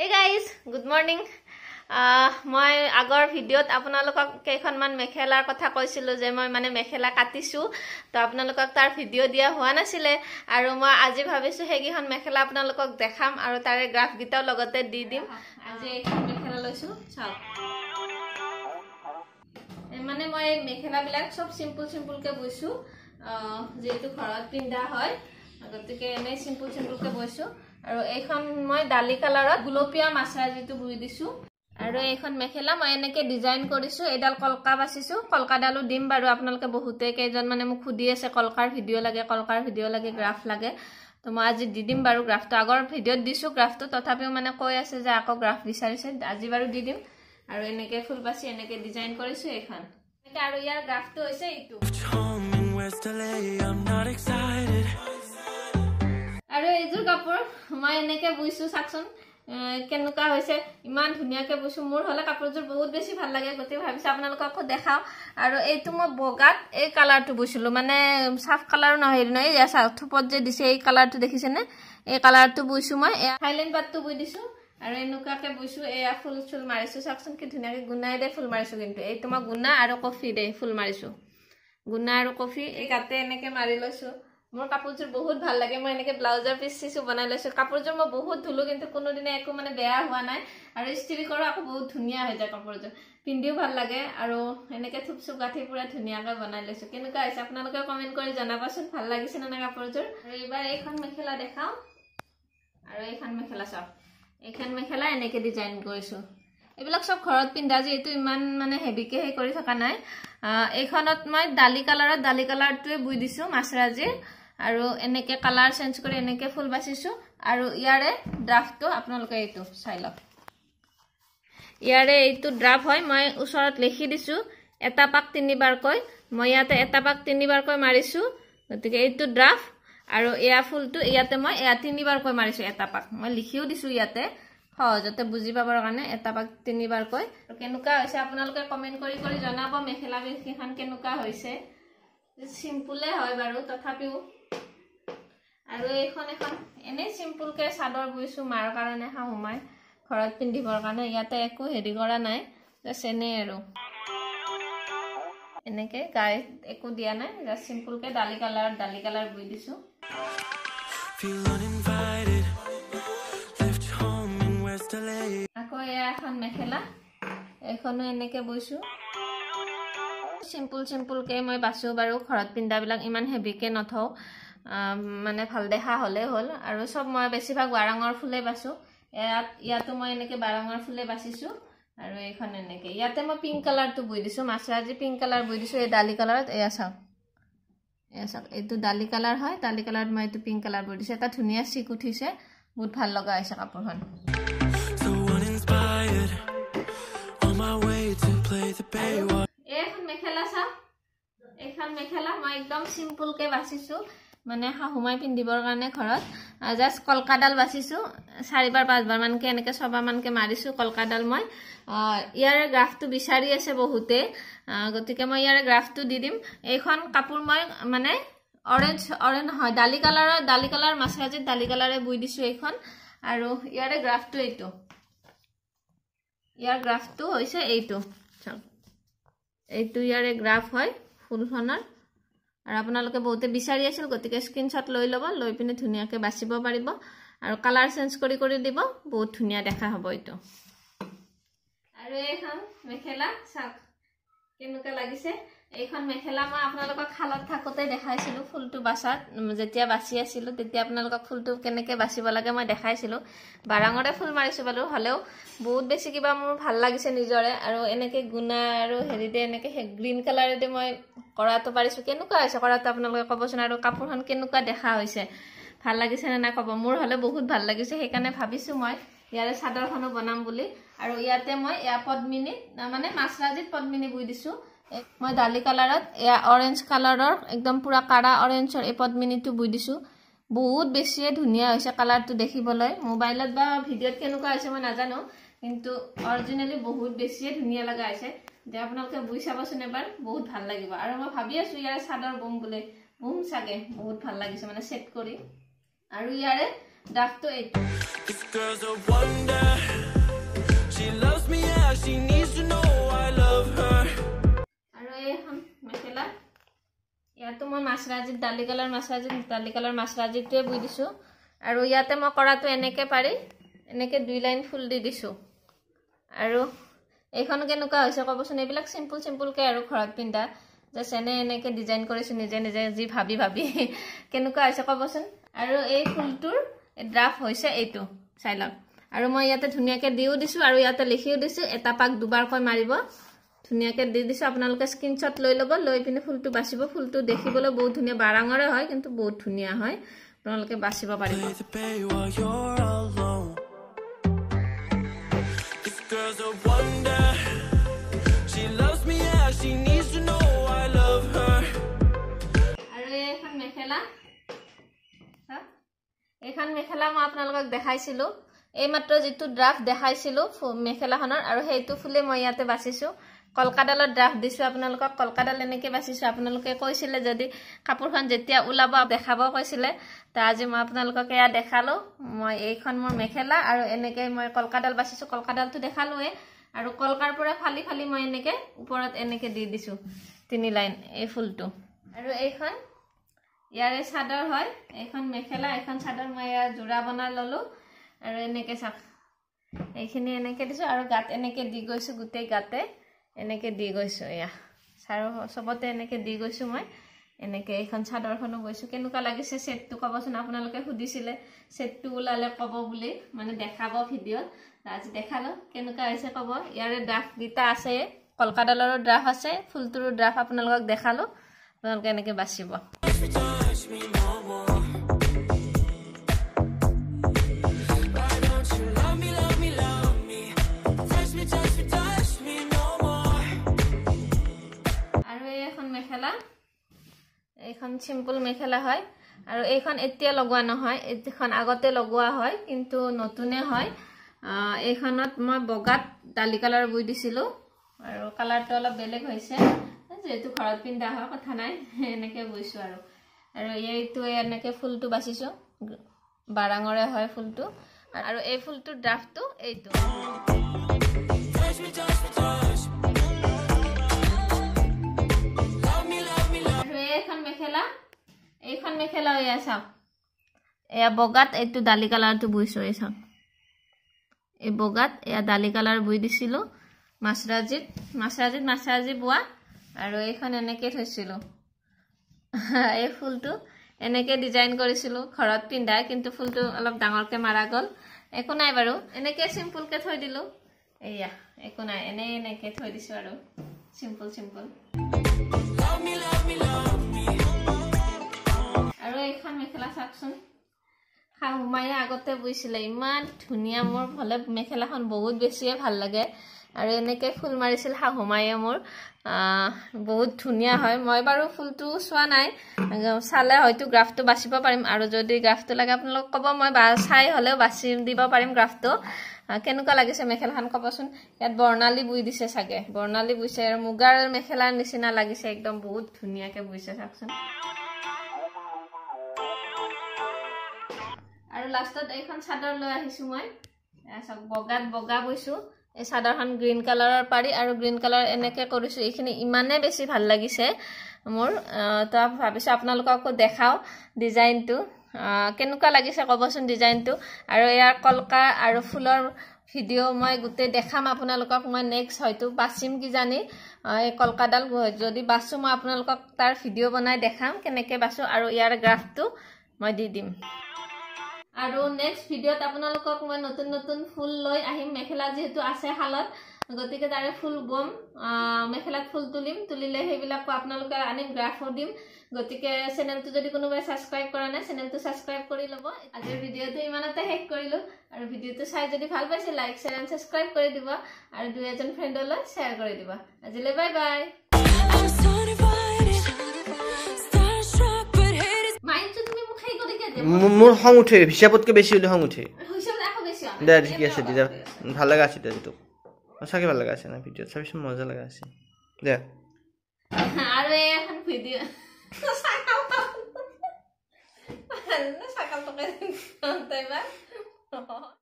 Hey guys, good morning. মই আগৰ ভিডিঅ'ত আপোনালোকক কেইখনমান মেখেলাৰ কথা কৈছিলো যে মই মানে মেখেলা কাটিছো তো আপোনালোকক তাৰ ভিডিঅ' দিয়া হোৱা নাছিলে আৰু মই আজি ভাবিছো হেগিখন মেখেলা আপোনালোকক দেখাম আৰু তাৰে গ্ৰাফ গিটাও লগতে দি দিম আজি এইখন মেখেলা লৈছো চাওক মানে মই মেখেলা বিলাক সব সিম্পল কে বইছো যেটো ঘৰত পিন্ধা হয় গতিকে এনে সিম্পল কে বইছো আৰু এইখন মই ডালি কালাৰত গুলপীয়া মাছৰা যেটো বুই দিছো আৰু এইখন মেখেলা মই এনেকে ডিজাইন কৰিছো এডাল কলকা বাছিছো কলকাডালো দিম বাৰু আপোনালোকে বহুতে কেইজন মানে মোক খুদি আছে কলকাৰ ভিডিঅ' লাগে গ্ৰাফ লাগে তো মই আজি দি দিম বাৰু গ্ৰাফটো আগৰ ভিডিঅ'ত দিছো গ্ৰাফটো তথাপিও মানে কৈ আছে যে আকৌ গ্ৰাফ বিচাৰিছে আজি বাৰু দি দিম আৰু এনেকে ফুল বাছি এনেকে ডিজাইন কৰিছো এইখন আৰু ইয়াৰ গ্ৰাফটো হৈছে এইটো আৰু এইযোৰ কাপোৰ মই এনেকে বুইছো চাকচোন কেনুকা হৈছে ইমান ধুনিয়াকে বুইছো মোৰ হলে কাপোৰযোৰ বহুত বেছি ভাল লাগে গতি ভাবিছো আপোনালোকক দেখাও আৰু এইটো মই বগাত এই কালাৰটো বুইছিলো মানে সাফ কালাৰ নহয় নহয় এই থুপত যে দিছে এই কালাৰটো দেখিছে নে এই কালাৰটো বুইছো মই হাইলাইন পাতটো বুই দিছো আৰু এনেকুৱাকে বুইছো এয়া ফুল চুল মাৰিছো চাকচোন কি ধুনিয়াকে গুনাই দে ফুল মাৰিছো কিন্তু এইটো মই গুনা আৰু কফি দে ফুল মাৰিছো গুনা আৰু কফি এই কাটে এনেকে মাৰি লৈছো মোৰ কাপোৰযোৰ বহুত ভাল লাগে মই এনেকে ব্লাউজৰ পিস সিসু বনাই লৈছো কাপোৰযোৰ মই বহুত ধুলো কিন্তু কোনো দিনে একো মানে বেয়া হোৱা নাই আৰু ইস্ত্ৰি কৰা আকৌ বহুত ধুনিয়া হৈ যায় কাপোৰযোৰ পিন্ধিও ভাল লাগে আৰু এনেকে থুপসু গাঠি পুৰা ধুনিয়াকৈ বনাই লৈছো কেনেকুৱা হৈছে আপোনালোকে কমেন্ট কৰি জনাবাচোন ভাল লাগিছে না কাপোৰযোৰ আৰু এবাৰ এইখন মেখেলা দেখাও আৰু এইখন মেখেলা চাওক এইখন মেখেলা এনেকে ডিজাইন কৰিছো এইবিলাক সব ঘৰত পিন্ধা যে এটো ইমান মানে হেভিকে হে কৰি থকা নাই এইখনত মই ডালি কালাৰটোৱে বুই দিছো মাছৰাজি আৰু এনেকে কালাৰ চেঞ্জ কৰি এনেকে ফুল বাছিছো আৰু ইয়াৰে ড্ৰাফটো আপোনালোকে এইটো চাই লওক ইয়াৰে এইটো ড্ৰাফ হয় মই ওচৰত লিখি দিছো এটা পাক তিনিবাৰ কৈ মই ইয়াতে এটা পাক তিনিবাৰ কৈ মাৰিছো গতিকে এইটো ড্ৰাফ আৰু এয়া ফুলটো ইয়াতে মই এয়া তিনিবাৰ কৈ মাৰিছো এটা পাক মই লিখিও দিছো ইয়াতে সহজতে বুজি পাবৰ কাৰণে এটা পাক তিনিবাৰ কৈ কেনুকা হৈছে আপোনালোকে কমেন্ট কৰি জনাব মেখেলা বিখন কেনুকা হৈছে সিম্পলে হয় বাৰু তথাপিও আৰু এখন এনে সিম্পল কে সাদৰ বুইছো মাৰ কাৰণে হাহুমাই ঘৰত পিন্ধিবৰ কাৰণে ইয়াতে একো হেৰি কৰা নাই জাস্ট এনে আৰু এনেকে গাই একো দিয়া নাই জাস্ট সিম্পল কে ডালি কালাৰ বুই দিছো আকৌ এখন মেখেলা এখনো এনেকে বুইছো সিম্পল কে মই বাছো বাৰু ঘৰত পিন্ধা বিলাক ইমান হেভি কে নথও মানে ভাল দেখা হলে হল আৰু সব মই বেছিভাগ বাৰঙৰ ফুলে বাছো ইয়াতো মই এনেকে বাৰঙৰ ফুলে বাছিছো আৰু এইখন এনেকে ইয়াতে মই পিংক কালাৰটো বুই দিছো মাছৰাজি পিংক কালাৰ বুই দিছো এই ডালি কালাৰত এয়া চাওক এইটো ডালি কালাৰ হয় ডালি কালাৰত মই এইটো পিংক কালাৰ বুই দিছো এটা ধুনিয়া চিক উঠিছে বহুত ভাল লগা হৈছে কাপোৰখন এইখন মেখেলা চাওক এইখন মেখেলা মই একদম সিম্পল কে বাছিছো মানে হাহুমাই পিন্ধিবৰ কাৰণে ঘৰত জাস্ট কলকাডাল বাছিছো 4-5 বাৰ মানকে এনেকে 6 বাৰ মানকে মাৰিছো কলকাডাল মই ইয়াৰে গ্ৰাফটো বিচাৰি আছে বহুতে গতিকে মই ইয়াৰে গ্ৰাফটো দি দিম এইখন কাপোৰ মই মানে অৰেঞ্জ হয় ডালি কালাৰ মাছৰাজি ডালি কালাৰে বুই দিছো এইখন আৰু ইয়াৰে গ্ৰাফটো এইটো ইয়াৰ গ্ৰাফটো হৈছে এইটো এইটো ইয়াৰে গ্ৰাফ হয় ফুলখনৰ আৰু আপোনালোকে বহুতে বিচাৰি আছিল গতিকে স্ক্ৰিনশ্বট লৈ ল'ব লৈ পিনে ধুনিয়াকে বাছিব পাৰিব আৰু কালাৰ চেঞ্জ কৰি দিব বহুত ধুনিয়া দেখা হ'ব এইটো আৰু এইখন মেখেলা চাওক কেনেকা লাগিছে এইখন মেখেলা মই আপোনালোকক খালত থাকতে দেখাইছিলো ফুলটো বাছাত যেতিয়া বাছি আছিল তেতিয়া আপোনালোকক ফুলটো কেনেকে বাছিব লাগে মই দেখাইছিলো বাৰাঙৰে ফুল মাৰিছো বাৰু হলেও বহুত বেছি কিবা মোৰ ভাল লাগিছে নিজৰে আৰু এনেকে গুনা আৰু হেৰিতে এনেকে গ্ৰীন কালাৰেদি মই কৰাটো পাৰিছো কেনেকুৱা হৈছে কৰাটো আপোনালোকে কবচোন আৰু কাপোৰখন কেনেকুৱা দেখা হৈছে ভাল লাগিছে না কব মোৰ হলে বহুত ভাল লাগিছে সেইকাৰণে ভাবিছো মই ইয়াৰে চাদৰখনো বনাম বুলি আৰু ইয়াতে মই এয়া পদ্মিনী মানে মাছৰাজিত পদ্মিনী বুই দিছো মই ডালি কালাৰত এয়া অৰেঞ্জ কালাৰৰ একদম পুৰা কাৰা অৰেঞ্জৰ এই পদ্মিনীটো বুই দিছো বহুত বেছি ধুনিয়া হৈছে কালাৰটো দেখিবলৈ মোবাইলত বা ভিডিঅ'ত কেনেকুৱা হৈছে মই নাজানো কিন্তু অৰিজিনালি বহুত বেছি ধুনিয়া লগা হৈছে যে আপোনালোকে বুই চাবচোন এবাৰ বহুত ভাল লাগিব আৰু মই ভাবি আছো ইয়াৰে চাদৰ বুম চাগে বহুত ভাল লাগিছে মানে সেট কৰি আৰু ইয়াৰে ডাকটো এইটো মাছৰাজিত ডালি কালাৰ মাছৰাজিটোৱে বুই দিছো আৰু ইয়াতে মই কৰাটো এনেকে পাৰি এনেকে 2 লাইন ফুল দি দিছো আৰু এইখন কেনেকুৱা হৈছে কবচোন এইবিলাক সিম্পল কে আৰু ঘৰত পিন্ধা জাস্ট এনেকে ডিজাইন কৰিছো নিজে যি ভাবি কেনেকুৱা হৈছে কবচোন আৰু এই ফুলটোৰ ড্ৰাফট হৈছে এইটো চাইলক আৰু মই ইয়াতে ধুনিয়াকে দিও দিছো আৰু ইয়াতে লিখিও দিছো এটা পাক দুবাৰ কৈ মাৰিব ধুনিয়াকে দি দিছো আপোনালোকে স্ক্ৰিনশ্বট লৈ লব লৈ পিনে ফুলটো বাছিব ফুলটো দেখিবলৈ বহুত ধুনিয়া বাৰাঙৰে হয় কিন্তু বহুত ধুনিয়া হয় আপোনালোকে বাছিব পাৰিব Girl's a wonder. She loves me, yeah, she needs to know I love her. আৰু এখন মেখেলা মই আপোনালোকক দেখাইছিলো এই মাত্ৰ যেটো ড্ৰাফট দেখাইছিলো মেখেলাখনৰ আৰু হেইটো ফুলে মই ইয়াতে বাছিছো কলকাডালৰ ড্ৰাফট দিছো আপোনালোকক কলকাডাল এনেকে বাছিছো আপোনালোকে কৈছিলে যদি কাপোৰখন যেতিয়া উলাব দেখাব কৈছিলে তা আজি মই আপোনালোকক এয়া দেখালো মই এইখন মোৰ মেখেলা আৰু এনেকে মই কলকাডাল বাছিছো কলকাডালটো দেখালোৱে আৰু কলকাৰ পৰা ফালি মই এনেকে ওপৰত এনেকে দি দিছো 3 লাইন এই ফুলটো আৰু এইখন ইয়াৰে চাদৰ হয় এইখন মেখেলা এইখন চাদৰ মই জোৰা বনাই ললো আৰু এনেকে চাক এইখিনি এনেকে দিছো আৰু গাত এনেকে দি গৈছো গুটেই গাতে এনেকে দি গৈছো ইয়া সাৰো সবতে এনেকে দি গৈছো মই এনেকে এইখন চাদৰখনো গৈছো কেনেকুৱা লাগিছে সেটটো কবচোন আপোনালোকে খুদিছিলে সেটটো উলালে কব বুলি মানে দেখাব ভিডিঅত আজি দেখালো কেনেকুৱা হৈছে কব ইয়াৰে ড্ৰাফট গিটা আছে কলকাডালৰো ড্ৰাফট আছে ফুলটোৰ ড্ৰাফট আপোনালোকক দেখালো আপোনালোকে এনেকে বাছিব এইখন সিম্পল মেখেলা হয় আৰু এইখন এতিয়া লগোৱা নহয় এইখন আগতে লগোৱা হয় কিন্তু নতুনে হয় এইখনত মই বগাত ডালি কালাৰ বুই দিছিলো আৰু কালাৰটো অলপ বেলেগ হৈছে যেটো ঘৰত পিন্ধা হয় কথা নাই এনেকে বুইছো আৰু এইটো এনেকে ফুলটো বাছিছো বাৰাঙৰে হয় ফুলটো আৰু এই ফুলটোৰ ড্ৰাফটটো এইটো এইখন মেখেলা ইয়া চাওক এয়া বগাত এইটো ডালি কালাৰটো বুইছো এই চাওক এই বগাত এয়া ডালি কালাৰ বুই দিছিলো মাছৰাজি বুৱা আৰু এইখন এনেকে থৈছিলো এই ফুলটো এনেকে ডিজাইন কৰিছিলো ঘৰত পিন্ধা কিন্তু ফুলটো অলপ ডাঙৰকে মাৰা গল একো নাই বাৰু এনেকে সিম্পল কে থৈ দিলো এয়া একো নাই এনেকে থৈ দিছো আৰু সিম্পল আৰু এইখন মেখেলা চাকচোন খাহুমায়ে আগতে বুইছিলে ইমান ধুনিয়া মোৰ ভলে মেখেলাখন বহুত বেছিয়ে ভাল লাগে আৰু এনেকে ফুল মাৰিছিল খাহুমায়ে মোৰ বহুত ধুনিয়া হয় মই বাৰু ফুলটো সোৱা নাই চালে হয়তো গ্ৰাফটো বাছিব পাৰিম আৰু যদি গ্ৰাফটো লাগে আপোনালোক কব মই চাই হলেও বাছি দিব পাৰিম গ্ৰাফটো কেনেকুৱা লাগিছে মেখেলাখন কবচোন ইয়াত বৰ্ণালী বুই দিছে সাগে বৰ্ণালী বুইছে আৰু মুগাৰ মেখেলাৰ নিচিনা লাগিছে একদম বহুত ধুনিয়াকে বুইছে চাকচোন আৰু লাষ্টত এইখন চাদৰ লৈ আহিছো মই সব বগা বুইছো এই চাদৰখন গ্ৰীন কালাৰৰ পাৰি আৰু গ্ৰীন কালাৰ এনেকে কৰিছো এইখিনি ইমানে বেছি ভাল লাগিছে মোৰ তো ভাবিছো আপোনালোকক দেখাও ডিজাইনটো কেনেকুৱা লাগিছে কবচোন ডিজাইনটো আৰু ইয়াৰ কলকা আৰু ফুলৰ ভিডিও মই গুতে দেখাম আপোনালোকক মই নেক্সট হয়তো বাছিম কি জানি এই কলকাডাল যদি বাছু মই আপোনালোকক তাৰ ভিডিও বনাই দেখাম কেনেকে বাছু আৰু ইয়াৰ গ্ৰাফটো মই দি দিম আৰু নেক্সট ভিডিওত আপোনালোকক মই নতুন ফুল লৈ আহিম মেখেলা যেহেতু আছে হালত গতিকে তাৰে ফুল বম মেখেলাত ফুল তুলিলে হেইবিলাক আপোনালোকে আনিম গ্ৰাফো দিম গতিকে চেনেলটো যদি কোনোবাই সাবস্ক্ৰাইব কৰা নাই চেনেলটো সাবস্ক্ৰাইব কৰি লব আজিৰ ভিডিওটো ইমানতে শেষ কৰিলো আৰু ভিডিওটো চাই যদি ভাল পাইছে লাইক শেয়াৰ এণ্ড সাবস্ক্ৰাইব কৰি দিবা আৰু দুই এজন ফ্ৰেণ্ডলৈ শেয়াৰ কৰি দিবা আজিলৈ বাই বাই মোৰ খং উঠে হিচাপতকৈ বেছি হলে খং উঠে দে ঠিক আছে দিদা ভাল লাগা আছে দিদা তোক সঁচাকে ভাল লাগা আছে না ভিডিঅ চাবিচোন মজা লাগা আছে দে আৰু এখন ভিডিঅ সাকাল টকে তাইবা